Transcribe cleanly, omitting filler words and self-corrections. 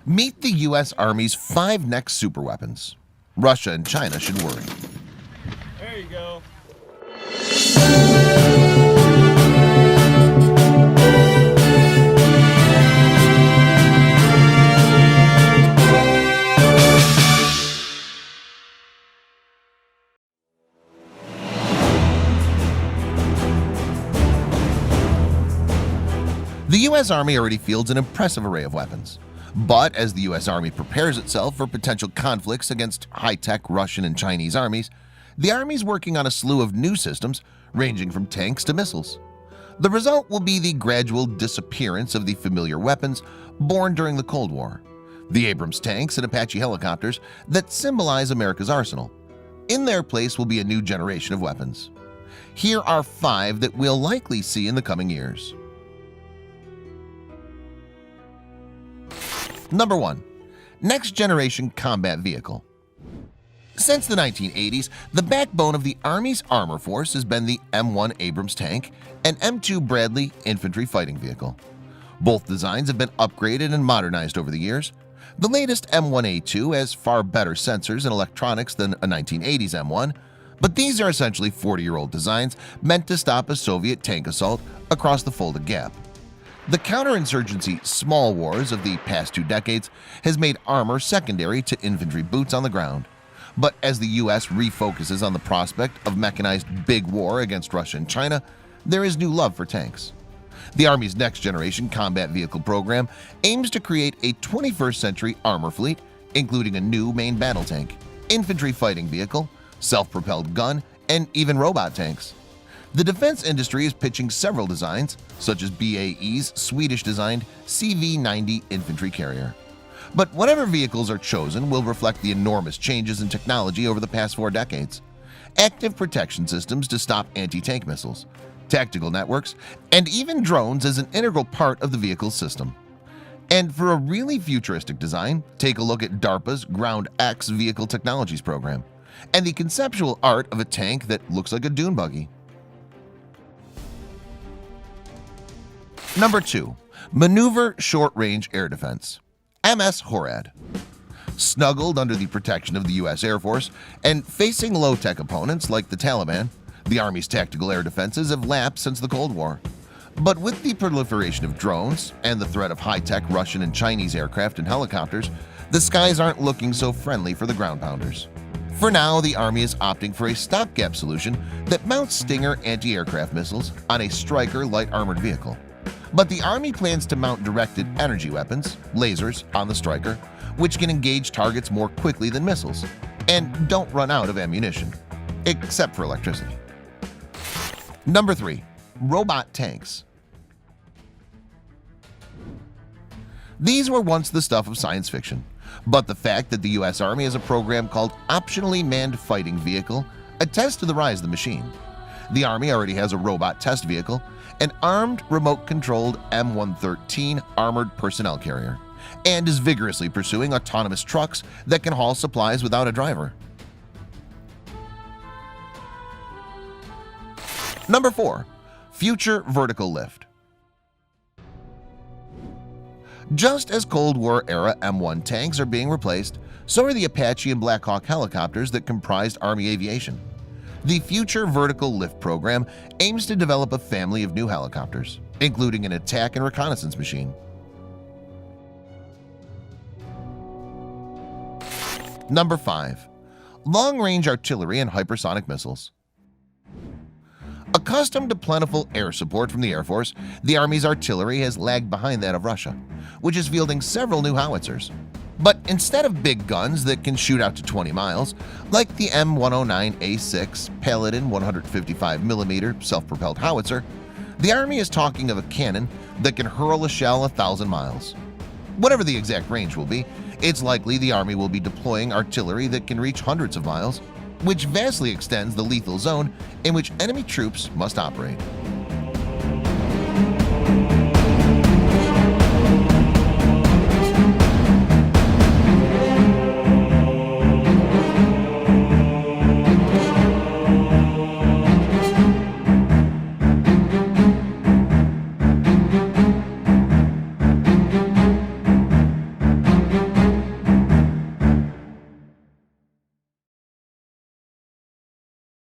Meet the US Army's 5 next superweapons. Russia and China should worry. There you go. The US Army already fields an impressive array of weapons. But as the US Army prepares itself for potential conflicts against high-tech Russian and Chinese armies, the Army's working on a slew of new systems ranging from tanks to missiles. The result will be the gradual disappearance of the familiar weapons born during the Cold War, the Abrams tanks and Apache helicopters that symbolize America's arsenal. In their place will be a new generation of weapons. Here are 5 that we'll likely see in the coming years. Number 1. Next Generation Combat Vehicle. Since the 1980s, the backbone of the Army's armor force has been the M1 Abrams tank and M2 Bradley infantry fighting vehicle. Both designs have been upgraded and modernized over the years. The latest M1A2 has far better sensors and electronics than a 1980s M1, but these are essentially 40-year-old designs meant to stop a Soviet tank assault across the Fulda Gap. The counterinsurgency small wars of the past 2 decades has made armor secondary to infantry boots on the ground. But as the US refocuses on the prospect of mechanized big war against Russia and China, there is new love for tanks. The Army's Next Generation Combat Vehicle program aims to create a 21st century armor fleet, including a new main battle tank, infantry fighting vehicle, self-propelled gun, and even robot tanks. The defense industry is pitching several designs, such as BAE's Swedish-designed CV-90 infantry carrier. But whatever vehicles are chosen will reflect the enormous changes in technology over the past 4 decades. Active protection systems to stop anti-tank missiles, tactical networks, and even drones as an integral part of the vehicle's system. And for a really futuristic design, take a look at DARPA's Ground X Vehicle Technologies program and the conceptual art of a tank that looks like a dune buggy. Number 2. Maneuver Short-Range Air Defense, MS HORAD. Snuggled under the protection of the US Air Force and facing low-tech opponents like the Taliban, the Army's tactical air defenses have lapsed since the Cold War. But with the proliferation of drones and the threat of high-tech Russian and Chinese aircraft and helicopters, the skies aren't looking so friendly for the ground pounders. For now, the Army is opting for a stopgap solution that mounts Stinger anti-aircraft missiles on a Stryker light armored vehicle. But the Army plans to mount directed energy weapons, lasers, on the Stryker, which can engage targets more quickly than missiles and don't run out of ammunition, except for electricity. Number 3. Robot tanks. These were once the stuff of science fiction, but the fact that the US Army has a program called Optionally Manned Fighting Vehicle attests to the rise of the machine. The Army already has a robot test vehicle, an armed remote-controlled M113 armored personnel carrier, and is vigorously pursuing autonomous trucks that can haul supplies without a driver. Number 4. Future Vertical Lift. Just as Cold War-era M1 tanks are being replaced, so are the Apache and Black Hawk helicopters that comprised Army aviation. The Future Vertical Lift program aims to develop a family of new helicopters, including an attack and reconnaissance machine. Number 5. Long-range artillery and hypersonic missiles. Accustomed to plentiful air support from the Air Force, the Army's artillery has lagged behind that of Russia, which is fielding several new howitzers. But instead of big guns that can shoot out to 20 miles, like the M109A6 Paladin 155mm self-propelled howitzer, the Army is talking of a cannon that can hurl a shell 1,000 miles. Whatever the exact range will be, it's likely the Army will be deploying artillery that can reach hundreds of miles, which vastly extends the lethal zone in which enemy troops must operate.